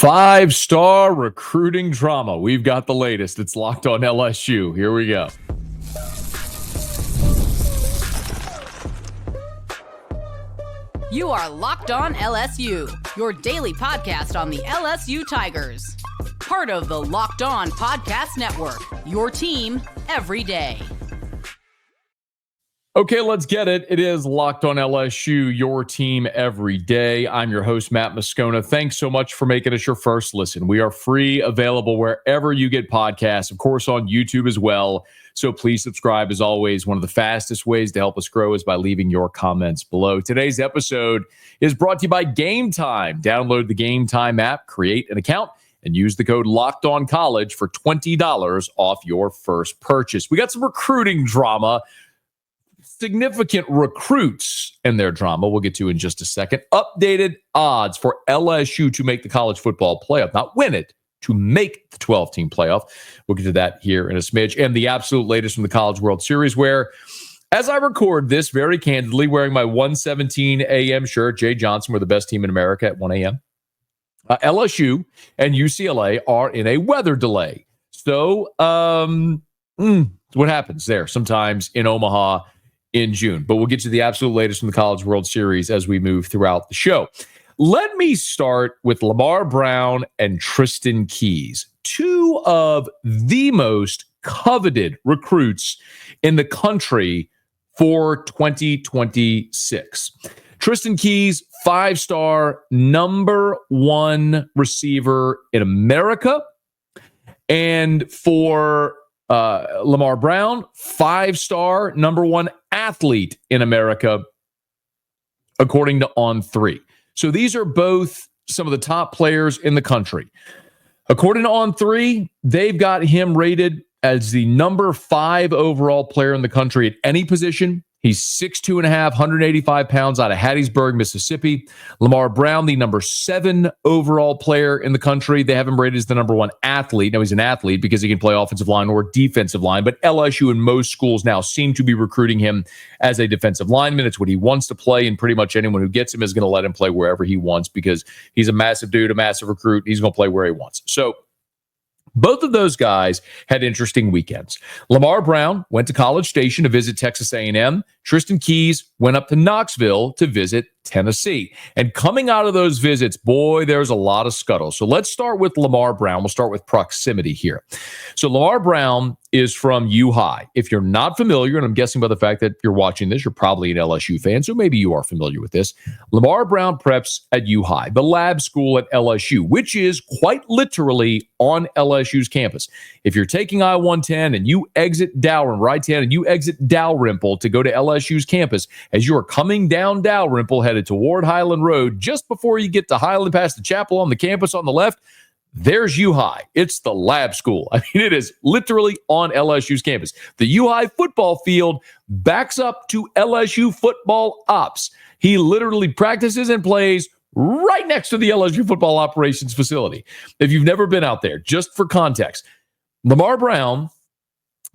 Five-star recruiting drama. We've got the latest. It's Locked on LSU. Here we go. You are Locked on LSU, your daily podcast on the LSU Tigers. Part of the Locked On Podcast Network, your team every day. Okay, let's get it. It is Locked on LSU, your team every day. I'm your host, Matt Moscona. Thanks so much for making us your first listen. We are free, available wherever you get podcasts, of course, on YouTube as well. So please subscribe. As always, one of the fastest ways to help us grow is by leaving your comments below. Today's episode is brought to you by Game Time. Download the Game Time app, create an account, and use the code LOCKEDONCollege for $20 off your first purchase. We got some recruiting drama. Significant recruits and their drama we'll get to in just a second. Updated odds for LSU to make the college football playoff. Not win it, to make the 12-team playoff. We'll get to that here in a smidge. And the absolute latest from the College World Series, where, as I record this very candidly, wearing my 1:17 a.m. shirt, Jay Johnson, we're the best team in America at 1 a.m. LSU and UCLA are in a weather delay. So what happens there sometimes in Omaha in June. But we'll get to the absolute latest from the College World Series as we move throughout the show. Let me start with Lamar Brown and Tristen Keys, two of the most coveted recruits in the country for 2026. Tristan Keys, five-star, number one receiver in America. And for Lamar Brown, five-star, number one athlete in America, according to On3. So these are both some of the top players in the country. According to On3, they've got him rated as the number 5 overall player in the country at any position. He's 6'2.5", 185 pounds, out of Hattiesburg, Mississippi. Lamar Brown, the number 7 overall player in the country. They have him rated as the number 1 athlete. Now, he's an athlete because he can play offensive line or defensive line, but LSU and most schools now seem to be recruiting him as a defensive lineman. It's what he wants to play, and pretty much anyone who gets him is going to let him play wherever he wants because he's a massive dude, a massive recruit. He's going to play where he wants. So both of those guys had interesting weekends. Lamar Brown went to College Station to visit Texas A&M. Tristen Keys went up to Knoxville to visit Tennessee. And coming out of those visits, boy, there's a lot of scuttle. So let's start with Lamar Brown. We'll start with proximity here. So Lamar Brown is from U-High. If you're not familiar, and I'm guessing by the fact that you're watching this, you're probably an LSU fan, so maybe you are familiar with this. Lamar Brown preps at U-High, the lab school at LSU, which is quite literally on LSU's campus. If you're taking I-110 and you exit right-hand and you exit Dalrymple to go to LSU's campus, as you are coming down Dalrymple headed toward Highland Road, just before you get to Highland past the chapel on the campus on the left, there's U-High. It's the lab school. I mean, it is literally on LSU's campus. The U-High football field backs up to LSU football ops. He literally practices and plays right next to the LSU football operations facility. If you've never been out there, just for context, Lamar Brown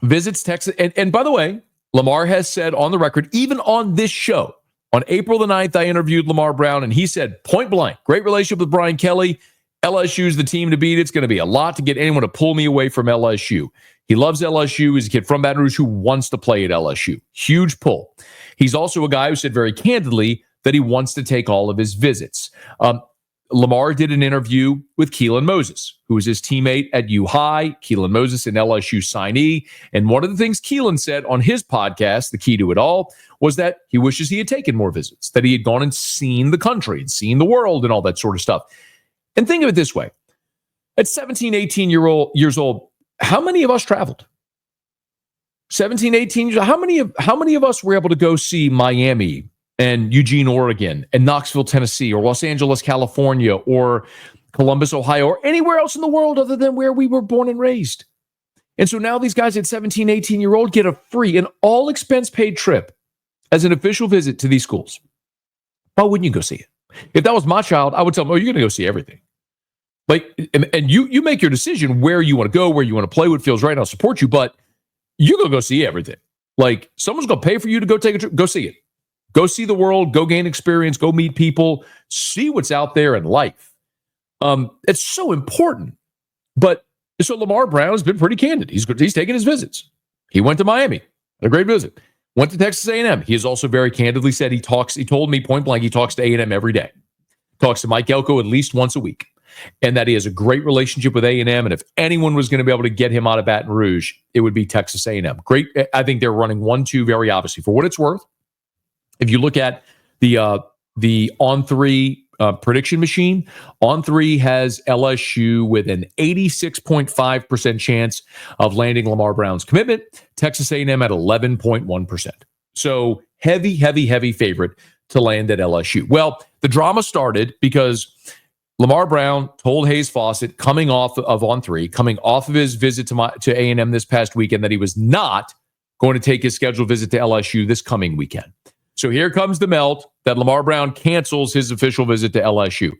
visits Texas. And by the way, Lamar has said on the record, even on this show, on April the 9th, I interviewed Lamar Brown, and he said, point blank, great relationship with Brian Kelly. LSU's the team to beat. It's going to be a lot to get anyone to pull me away from LSU. He loves LSU. He's a kid from Baton Rouge who wants to play at LSU. Huge pull. He's also a guy who said very candidly that he wants to take all of his visits. Lamar did an interview with Keelan Moses, who is his teammate at U-High. Keelan Moses, an LSU signee. And one of the things Keelan said on his podcast, The Key to It All, was that he wishes he had taken more visits, that he had gone and seen the country and seen the world and all that sort of stuff. And think of it this way. At 17, 18 years old, how many of us traveled? 17, 18 years old, how many of us were able to go see Miami and Eugene, Oregon, and Knoxville, Tennessee, or Los Angeles, California, or Columbus, Ohio, or anywhere else in the world other than where we were born and raised? And so now these guys at 17, 18-year-old get a free and all expense-paid trip as an official visit to these schools. Why wouldn't you go see it? If that was my child, I would tell them, oh, you're going to go see everything. Like, and you make your decision where you want to go, where you want to play, what feels right, and I'll support you, but you're going to go see everything. Like, someone's going to pay for you to go take a trip. Go see it. Go see the world. Go gain experience. Go meet people. See what's out there in life. It's so important. But so Lamar Brown has been pretty candid. He's taken his visits. He went to Miami, had a great visit. Went to Texas A&M. He has also very candidly said he told me point blank, he talks to A&M every day. Talks to Mike Elko at least once a week. And that he has a great relationship with A&M. And if anyone was going to be able to get him out of Baton Rouge, it would be Texas A&M. Great. I think they're running 1-2 very obviously. For what it's worth, if you look at the On3 prediction machine, On3 has LSU with an 86.5% chance of landing Lamar Brown's commitment. Texas A&M at 11.1%. So heavy favorite to land at LSU. Well, the drama started because Lamar Brown told Hayes Fawcett coming off of On3, coming off of his visit to A&M this past weekend, that he was not going to take his scheduled visit to LSU this coming weekend. So here comes the melt that Lamar Brown cancels his official visit to LSU.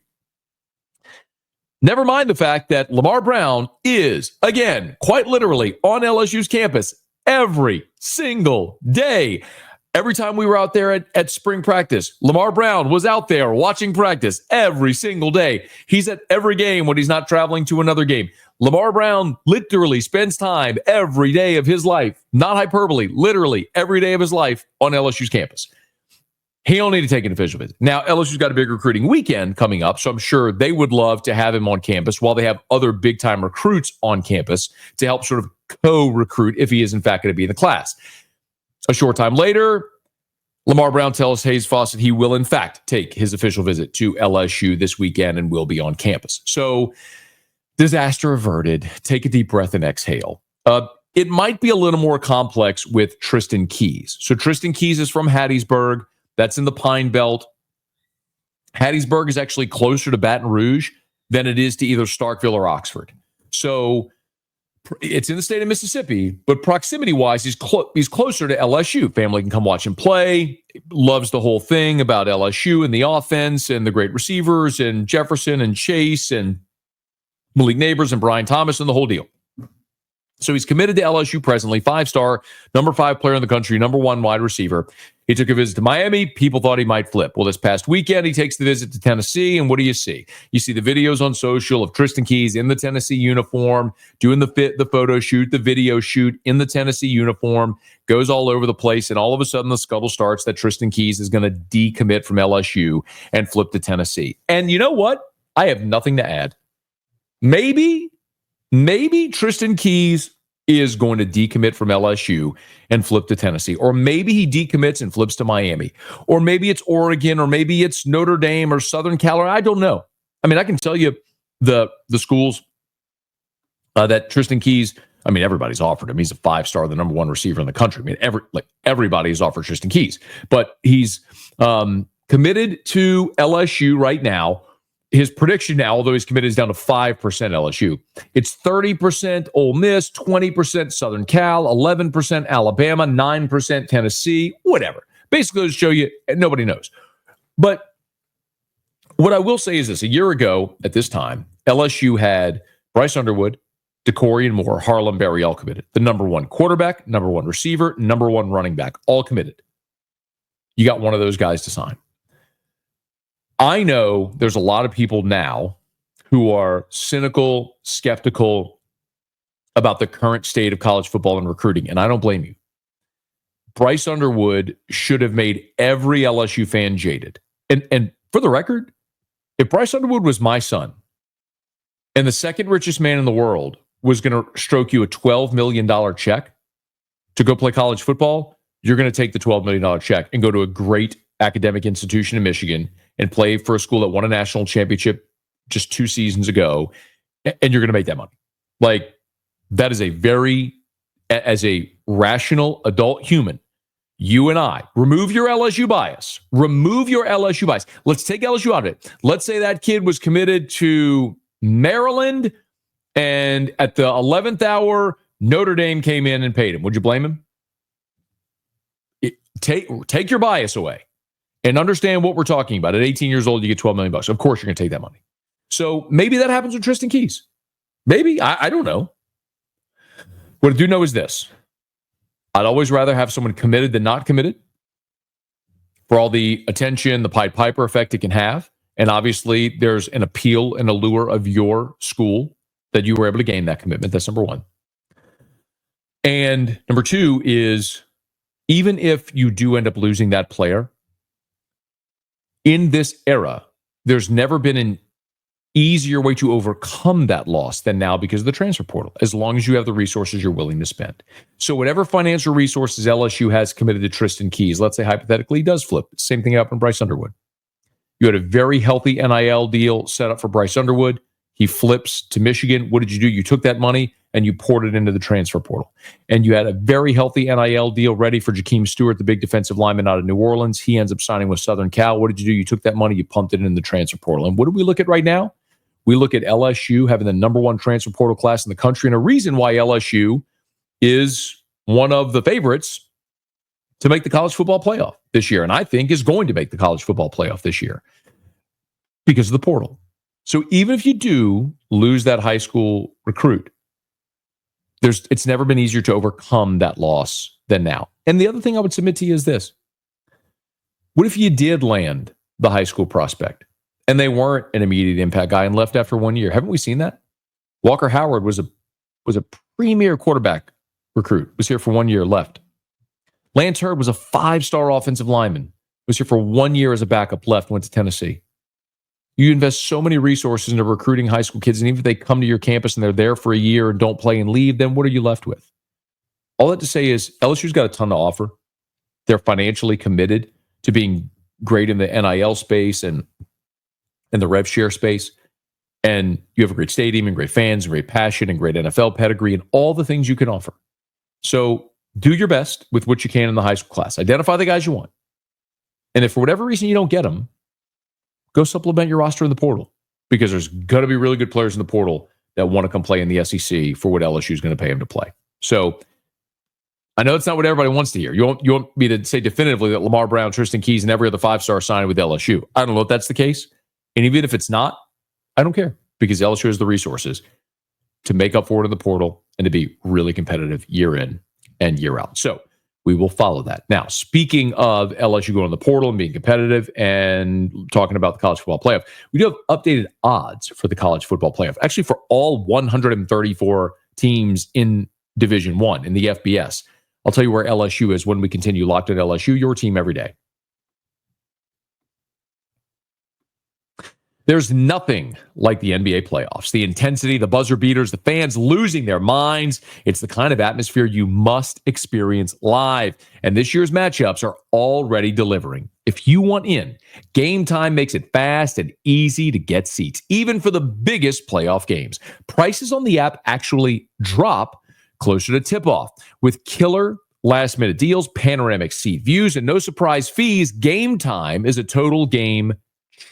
Never mind the fact that Lamar Brown is, again, quite literally on LSU's campus every single day. Every time we were out there at spring practice, Lamar Brown was out there watching practice every single day. He's at every game when he's not traveling to another game. Lamar Brown literally spends time every day of his life, not hyperbole, literally every day of his life on LSU's campus. He don't need to take an official visit. Now, LSU's got a big recruiting weekend coming up, so I'm sure they would love to have him on campus while they have other big-time recruits on campus to help sort of co-recruit if he is, in fact, going to be in the class. A short time later, Lamar Brown tells Hayes Fawcett he will, in fact, take his official visit to LSU this weekend and will be on campus. So, disaster averted. Take a deep breath and exhale. It might be a little more complex with Tristen Keys. So, Tristan Keys is from Hattiesburg. That's in the Pine Belt. Hattiesburg is actually closer to Baton Rouge than it is to either Starkville or Oxford. So it's in the state of Mississippi, but proximity-wise, he's closer to LSU. Family can come watch him play. Loves the whole thing about LSU and the offense and the great receivers and Jefferson and Chase and Malik Neighbors and Brian Thomas and the whole deal. So he's committed to LSU presently, 5-star, number 5 player in the country, number 1 wide receiver. He took a visit to Miami. People thought he might flip. Well, this past weekend, he takes the visit to Tennessee, and what do you see? You see the videos on social of Tristan Keys in the Tennessee uniform, doing the photo shoot, the video shoot in the Tennessee uniform, goes all over the place, and all of a sudden the scuttle starts that Tristan Keys is going to decommit from LSU and flip to Tennessee. And you know what? I have nothing to add. Maybe Tristan Keys is going to decommit from LSU and flip to Tennessee. Or maybe he decommits and flips to Miami. Or maybe it's Oregon, or maybe it's Notre Dame or Southern Cal. I don't know. I mean, I can tell you the schools that Tristan Keys, I mean, everybody's offered him. He's a 5-star, the number 1 receiver in the country. I mean, everybody's offered Tristan Keys. But he's committed to LSU right now. His prediction now, although he's committed, is down to 5% LSU. It's 30% Ole Miss, 20% Southern Cal, 11% Alabama, 9% Tennessee, whatever. Basically, to show you, nobody knows. But what I will say is this. A year ago at this time, LSU had Bryce Underwood, DeCorian Moore, Harlem Berry all committed. The number 1 quarterback, number 1 receiver, number 1 running back, all committed. You got one of those guys to sign. I know there's a lot of people now who are cynical, skeptical about the current state of college football and recruiting, and I don't blame you. Bryce Underwood should have made every LSU fan jaded. And for the record, if Bryce Underwood was my son and the second richest man in the world was going to stroke you a $12 million check to go play college football, you're going to take the $12 million check and go to a great academic institution in Michigan and play for a school that won a national championship just 2 seasons ago, and you're going to make that money. Like, that is as a rational adult human, you and I, remove your LSU bias. Let's take LSU out of it. Let's say that kid was committed to Maryland, and at the 11th hour, Notre Dame came in and paid him. Would you blame him? Take your bias away. And understand what we're talking about. At 18 years old, you get $12 million. Of course, you're going to take that money. So maybe that happens with Tristan Keys. Maybe. I don't know. What I do know is this. I'd always rather have someone committed than not committed for all the attention, the Pied Piper effect it can have. And obviously, there's an appeal and allure of your school that you were able to gain that commitment. That's number one. And number two is, even if you do end up losing that player, in this era, there's never been an easier way to overcome that loss than now because of the transfer portal, as long as you have the resources you're willing to spend. So whatever financial resources LSU has committed to Tristan Keys, let's say hypothetically he does flip. Same thing happened to Bryce Underwood. You had a very healthy NIL deal set up for Bryce Underwood. He flips to Michigan. What did you do? You took that money and you poured it into the transfer portal. And you had a very healthy NIL deal ready for Jakeem Stewart, the big defensive lineman out of New Orleans. He ends up signing with Southern Cal. What did you do? You took that money, you pumped it in the transfer portal. And what do we look at right now? We look at LSU having the number one transfer portal class in the country, and a reason why LSU is one of the favorites to make the college football playoff this year, and I think is going to make the college football playoff this year because of the portal. So even if you do lose that high school recruit, it's never been easier to overcome that loss than now. And the other thing I would submit to you is this. What if you did land the high school prospect and they weren't an immediate impact guy and left after 1 year? Haven't we seen that? Walker Howard was a premier quarterback recruit, was here for 1 year, left. Lance Hurd was a 5-star offensive lineman, was here for 1 year as a backup, left, went to Tennessee. You invest so many resources into recruiting high school kids, and even if they come to your campus and they're there for a year and don't play and leave, then what are you left with? All that to say is LSU's got a ton to offer. They're financially committed to being great in the NIL space and the rev share space. And you have a great stadium and great fans and great passion and great NFL pedigree and all the things you can offer. So do your best with what you can in the high school class. Identify the guys you want. And if for whatever reason you don't get them, go supplement your roster in the portal, because there's going to be really good players in the portal that want to come play in the SEC for what LSU is going to pay them to play. So I know it's not what everybody wants to hear. You want me to say definitively that Lamar Brown, Tristan Keys, and every other 5-star signed with LSU. I don't know if that's the case. And even if it's not, I don't care, because LSU has the resources to make up for it in the portal and to be really competitive year in and year out. So we will follow that. Now, speaking of LSU going to the portal and being competitive and talking about the college football playoff, we do have updated odds for the college football playoff. Actually, for all 134 teams in Division I in the FBS. I'll tell you where LSU is when we continue. Locked at LSU, your team every day. There's nothing like the NBA playoffs. The intensity, the buzzer beaters, the fans losing their minds. It's the kind of atmosphere you must experience live. And this year's matchups are already delivering. If you want in, Game Time makes it fast and easy to get seats, even for the biggest playoff games. Prices on the app actually drop closer to tip-off. With killer last-minute deals, panoramic seat views, and no surprise fees, Game Time is a total game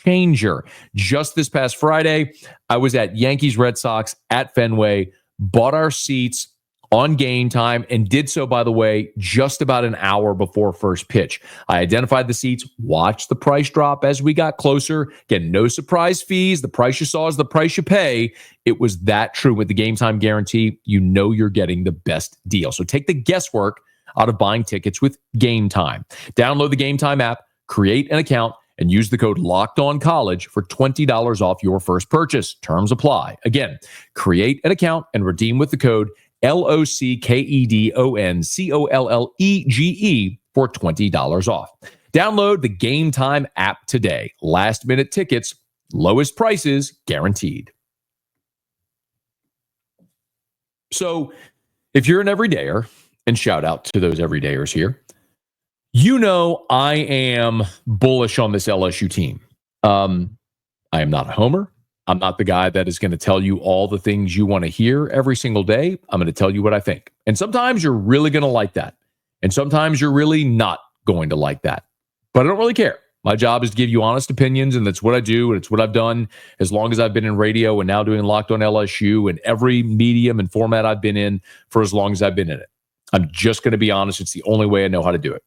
changer. Just this past Friday, I was at Yankees Red Sox at Fenway, bought our seats on Game Time, and did so, by the way, just about an hour before first pitch. I identified the seats, watched the price drop as we got closer. Again, no surprise fees. The price you saw is the price you pay. It was that true with the Game Time guarantee. You know you're getting the best deal. So take the guesswork out of buying tickets with Game Time. Download the Game Time app, create an account, and use the code LOCKEDONCollege for $20 off your first purchase. Terms apply. Again, create an account and redeem with the code LOCKEDONCOLLEGE for $20 off. Download the Game Time app today. Last minute tickets, lowest prices guaranteed. So if you're an everydayer, and shout out to those everydayers here, you know I am bullish on this LSU team. I am not a homer. I'm not the guy that is going to tell you all the things you want to hear every single day. I'm going to tell you what I think. And sometimes you're really going to like that. And sometimes you're really not going to like that. But I don't really care. My job is to give you honest opinions, and that's what I do, and it's what I've done as long as I've been in radio and now doing Locked on LSU and every medium and format I've been in for as long as I've been in it. I'm just going to be honest. It's the only way I know how to do it.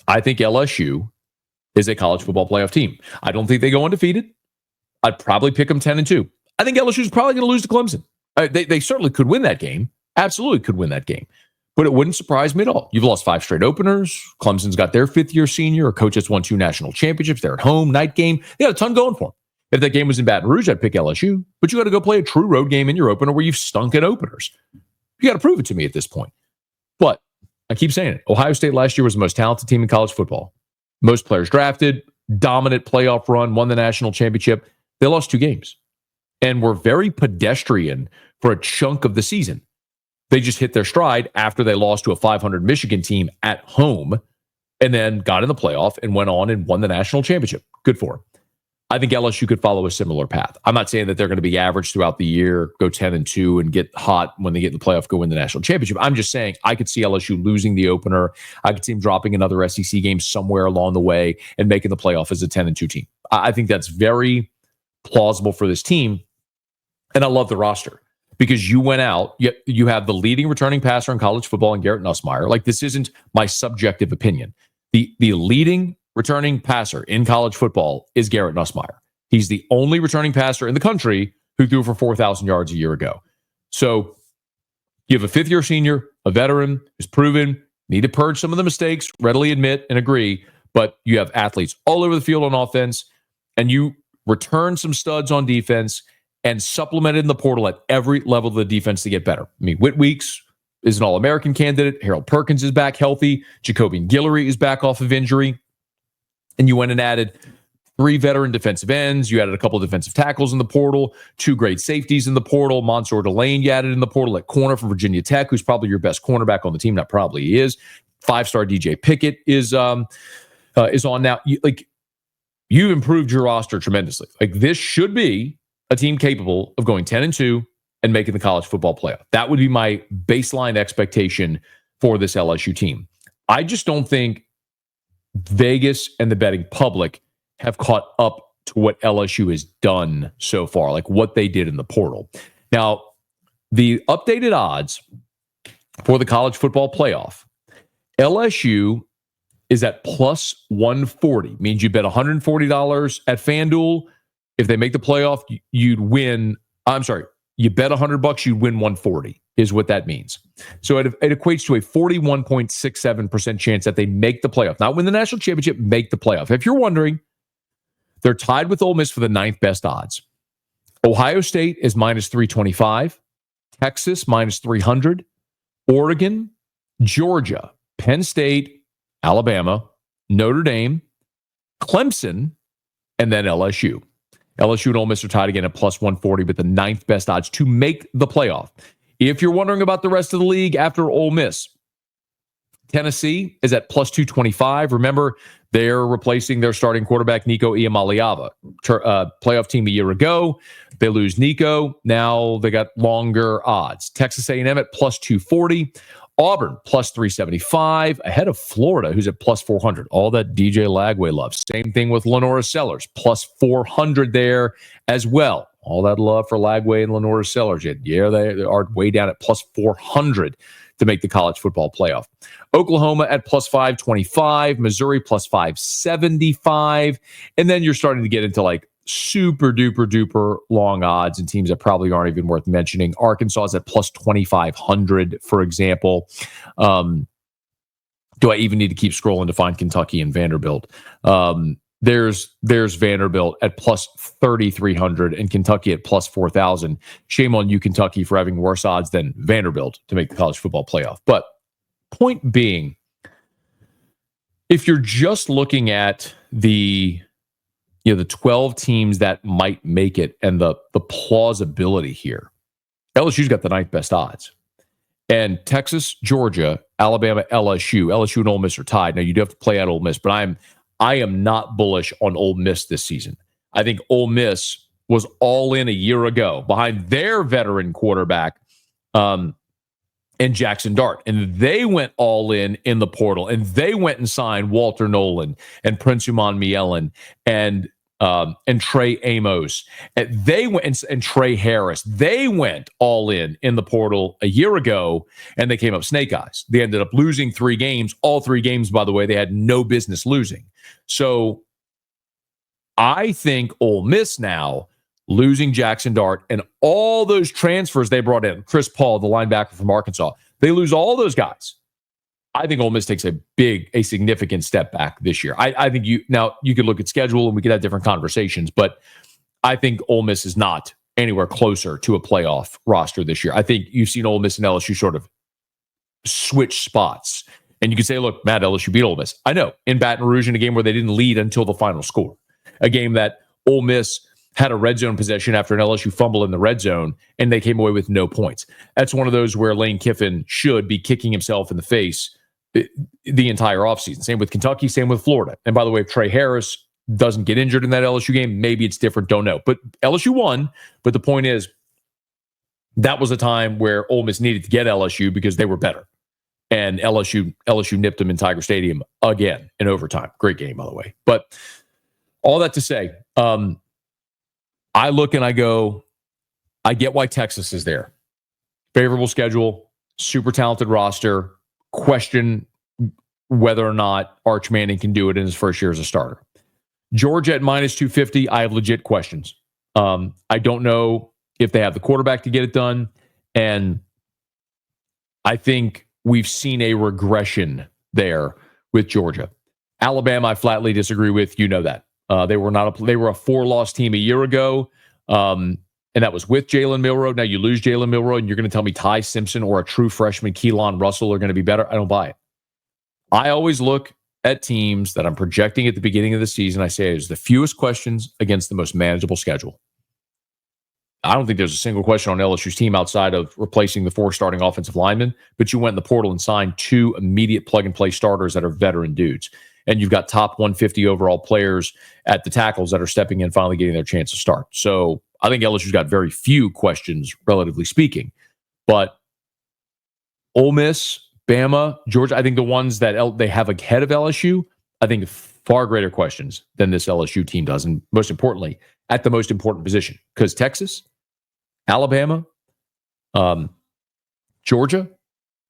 I think LSU is a college football playoff team. I don't think they go undefeated. I'd probably pick them 10-2. I think LSU is probably going to lose to Clemson. They certainly could win that game. Absolutely could win that game. But it wouldn't surprise me at all. You've lost 5 straight openers. Clemson's got their 5th-year senior. A coach that's won 2 national championships. They're at home, night game. They got a ton going for them. If that game was in Baton Rouge, I'd pick LSU. But you got to go play a true road game in your opener where you've stunk at openers. You got to prove it to me at this point. But I keep saying it. Ohio State last year was the most talented team in college football. Most players drafted, dominant playoff run, won the national championship. They lost 2 games and were very pedestrian for a chunk of the season. They just hit their stride after they lost to a 500 Michigan team at home and then got in the playoff and went on and won the national championship. Good for them. I think LSU could follow a similar path. I'm not saying that they're going to be average throughout the year, go 10-2 and get hot when they get in the playoff, go win the national championship. I'm just saying I could see LSU losing the opener. I could see them dropping another SEC game somewhere along the way and making the playoff as a 10-2 team. I think that's very plausible for this team. And I love the roster. Because you went out, you have the leading returning passer in college football in Garrett Nussmeier. Like, this isn't my subjective opinion. The leading returning passer in college football is Garrett Nussmeier. He's the only returning passer in the country who threw for 4,000 yards a year ago. So you have a 5th-year senior, a veteran who's proven, need to purge some of the mistakes, readily admit and agree, but you have athletes all over the field on offense, and you return some studs on defense and supplemented in the portal at every level of the defense to get better. I mean, Whit Weeks is an All-American candidate. Harold Perkins is back healthy. Jacobian Guillory is back off of injury. And you went and added 3 veteran defensive ends. You added a couple of defensive tackles in the portal, 2 great safeties in the portal. Mansour Delane you added in the portal at corner for Virginia Tech, who's probably your best cornerback on the team. Not probably, he is. 5-star DJ Pickett is on now. You've improved your roster tremendously. Like, this should be a team capable of going 10-2 and making the college football playoff. That would be my baseline expectation for this LSU team. I just don't think Vegas and the betting public have caught up to what LSU has done so far, like what they did in the portal. Now, the updated odds for the college football playoff, LSU is at plus 140, means you bet $140 at FanDuel. If they make the playoff, you'd win. I'm sorry, you bet $100, you'd win 140 is what that means. So it equates to a 41.67% chance that they make the playoff. Not win the national championship, make the playoff. If you're wondering, they're tied with Ole Miss for the 9th best odds. Ohio State is minus 325, Texas minus 300, Oregon, Georgia, Penn State, Alabama, Notre Dame, Clemson, and then LSU. LSU and Ole Miss are tied again at plus 140, but the 9th best odds to make the playoff. If you're wondering about the rest of the league after Ole Miss, Tennessee is at plus 225. Remember, they're replacing their starting quarterback, Nico Iamaleava. Playoff team a year ago. They lose Nico. Now they got longer odds. Texas A&M at plus 240. Auburn, plus 375, ahead of Florida, who's at plus 400. All that DJ Lagway loves. Same thing with Lenora Sellers, plus 400 there as well. All that love for Lagway and Lenora Sellers. Yeah, they are way down at plus 400 to make the college football playoff. Oklahoma at plus 525, Missouri plus 575, and then you're starting to get into like super duper duper long odds and teams that probably aren't even worth mentioning. Arkansas is at plus 2,500, for example. Do I even need to keep scrolling to find Kentucky and Vanderbilt? There's Vanderbilt at plus 3,300 and Kentucky at plus 4,000. Shame on you, Kentucky, for having worse odds than Vanderbilt to make the college football playoff. But point being, if you're just looking at the 12 teams that might make it and the plausibility here, LSU's got the 9th best odds. And Texas, Georgia, Alabama, LSU and Ole Miss are tied. Now, you do have to play out Ole Miss, but I am not bullish on Ole Miss this season. I think Ole Miss was all in a year ago behind their veteran quarterback and Jackson Dart. And they went all in the portal. And they went and signed Walter Nolan and Prince Uman Mielen and Trey Amos. And they went and Trey Harris. They went all in the portal a year ago, and they came up snake eyes. They ended up losing 3 games. All 3 games, by the way, they had no business losing. So I think Ole Miss now, losing Jackson Dart and all those transfers they brought in, Chris Paul, the linebacker from Arkansas, They lose all those guys. I think Ole Miss takes a significant step back this year. I think you could look at schedule and we could have different conversations, but I think Ole Miss is not anywhere closer to a playoff roster this year. I think you've seen Ole Miss and LSU sort of switch spots. And you can say, look, Matt, LSU beat Ole Miss. I know, in Baton Rouge, in a game where they didn't lead until the final score. A game that Ole Miss had a red zone possession after an LSU fumble in the red zone, and they came away with no points. That's one of those where Lane Kiffin should be kicking himself in the face the entire offseason. Same with Kentucky, same with Florida. And by the way, if Trey Harris doesn't get injured in that LSU game, maybe it's different, don't know. But LSU won, but the point is, that was a time where Ole Miss needed to get LSU because they were better. And LSU nipped them in Tiger Stadium again in overtime. Great game, by the way. But all that to say, I look and I go, I get why Texas is there. Favorable schedule, super talented roster. Question whether or not Arch Manning can do it in his first year as a starter. Georgia at minus 250, I have legit questions. I don't know if they have the quarterback to get it done. And I think we've seen a regression there with Georgia. Alabama, I flatly disagree with. You know that. They were a 4-loss team a year ago. And that was with Jalen Milroe. Now you lose Jalen Milroe, and you're going to tell me Ty Simpson or a true freshman Keelan Russell are going to be better? I don't buy it. I always look at teams that I'm projecting at the beginning of the season. I say it's the fewest questions against the most manageable schedule. I don't think there's a single question on LSU's team outside of replacing the 4 starting offensive linemen, but you went in the portal and signed 2 immediate plug-and-play starters that are veteran dudes. And you've got top 150 overall players at the tackles that are stepping in, finally getting their chance to start. So I think LSU's got very few questions, relatively speaking. But Ole Miss, Bama, Georgia, I think the ones that they have ahead of LSU, I think far greater questions than this LSU team does. And most importantly, at the most important position. Because Texas, Alabama, Georgia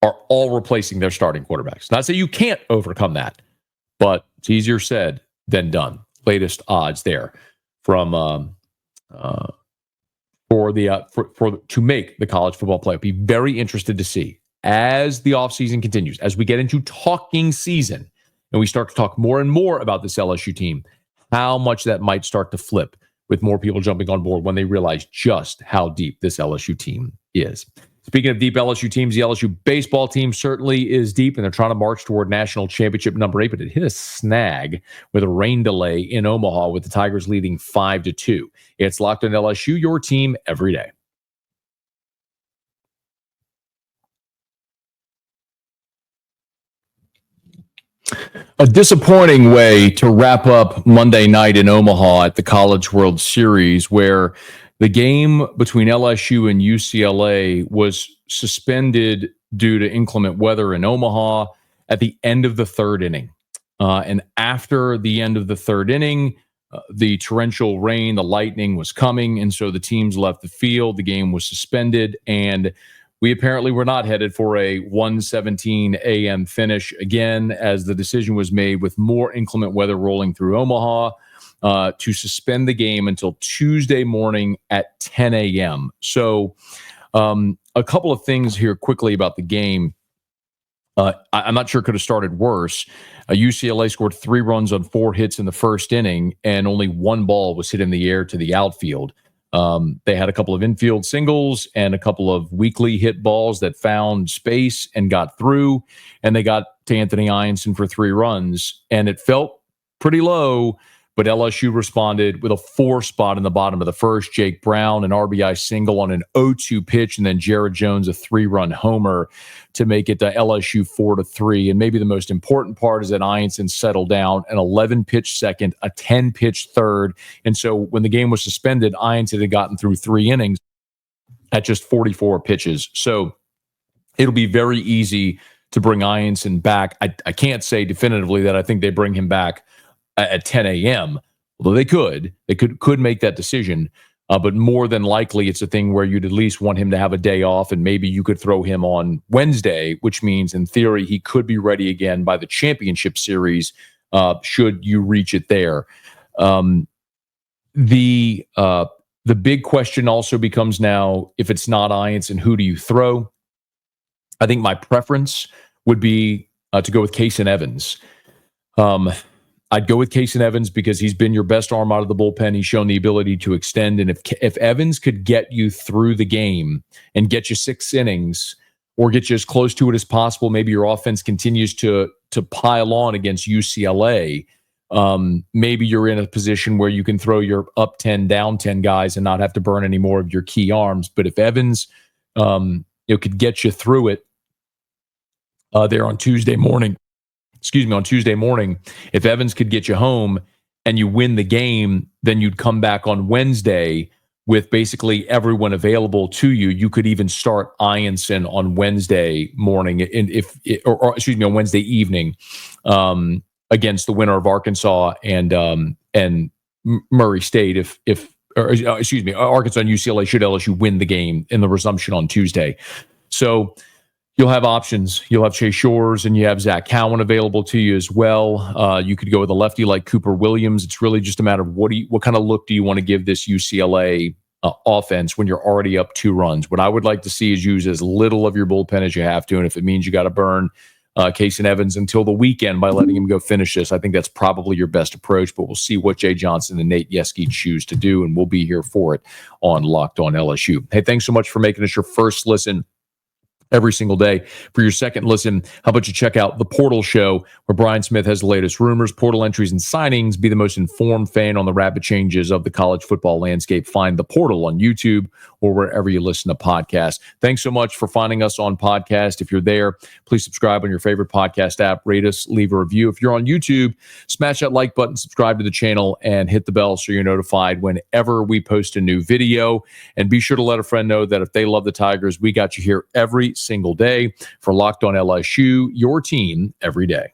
are all replacing their starting quarterbacks. Not to say you can't overcome that, but it's easier said than done. Latest odds there from to make the college football playoff. Be very interested to see as the offseason continues, as we get into talking season, and we start to talk more and more about this LSU team, how much that might start to flip with more people jumping on board when they realize just how deep this LSU team is. Speaking of deep LSU teams, the LSU baseball team certainly is deep, and they're trying to march toward national championship number 8, but it hit a snag with a rain delay in Omaha with the Tigers leading 5-2. It's Locked on LSU, your team every day. A disappointing way to wrap up Monday night in Omaha at the College World Series, where the game between LSU and UCLA was suspended due to inclement weather in Omaha at the end of the 3rd inning. And after the end of the 3rd inning, the torrential rain, the lightning was coming, and so the teams left the field. The game was suspended, and we apparently were not headed for a 1:17 a.m. finish again, as the decision was made with more inclement weather rolling through Omaha to suspend the game until Tuesday morning at 10 a.m. So a couple of things here quickly about the game. I'm not sure it could have started worse. UCLA scored 3 runs on 4 hits in the first inning, and only 1 ball was hit in the air to the outfield. They had a couple of infield singles and a couple of weakly hit balls that found space and got through, and they got to Anthony Ianson for 3 runs, and it felt pretty low, but LSU responded with a 4 spot in the bottom of the first. Jake Brown, an RBI single on an 0-2 pitch, and then Jared Jones, a 3-run homer to make it to LSU 4-3. And maybe the most important part is that Ianson settled down an 11-pitch second, a 10-pitch third. And so when the game was suspended, Ianson had gotten through 3 innings at just 44 pitches. So it'll be very easy to bring Ianson back. I can't say definitively that I think they bring him back at 10 a.m., although they could make that decision. But more than likely, it's a thing where you'd at least want him to have a day off, and maybe you could throw him on Wednesday, which means in theory he could be ready again by the championship series, should you reach it there. The big question also becomes now, if it's not Ianson, who do you throw? I think my preference would be to go with Case and Evans. I'd go with Case and Evans because he's been your best arm out of the bullpen. He's shown the ability to extend. And if Evans could get you through the game and get you 6 innings or get you as close to it as possible, maybe your offense continues to pile on against UCLA. Maybe you're in a position where you can throw your up 10, down 10 guys and not have to burn any more of your key arms. But if Evans could get you through it there on Tuesday morning, if Evans could get you home and you win the game, then you'd come back on Wednesday with basically everyone available to you. You could even start Ianson on Wednesday morning, on Wednesday evening, against the winner of Arkansas and Murray State. Arkansas and UCLA should LSU win the game in the resumption on Tuesday. So you'll have options. You'll have Chase Shores and you have Zach Cowan available to you as well. You could go with a lefty like Cooper Williams. It's really just a matter of what kind of look do you want to give this UCLA offense when you're already up 2 runs. What I would like to see is use as little of your bullpen as you have to, and if it means you got to burn Case and Evans until the weekend by letting him go finish this, I think that's probably your best approach. But we'll see what Jay Johnson and Nate Yeske choose to do, and we'll be here for it on Locked On LSU. Hey, thanks so much for making us your first listen every single day. For your second listen, how about you check out The Portal Show, where Brian Smith has the latest rumors, portal entries, and signings. Be the most informed fan on the rapid changes of the college football landscape. Find The Portal on YouTube or wherever you listen to podcasts. Thanks so much for finding us on podcast. If you're there, please subscribe on your favorite podcast app, rate us, leave a review. If you're on YouTube, smash that like button, subscribe to the channel, and hit the bell so you're notified whenever we post a new video. And be sure to let a friend know that if they love the Tigers, we got you here every single day for Locked On LSU, your team every day.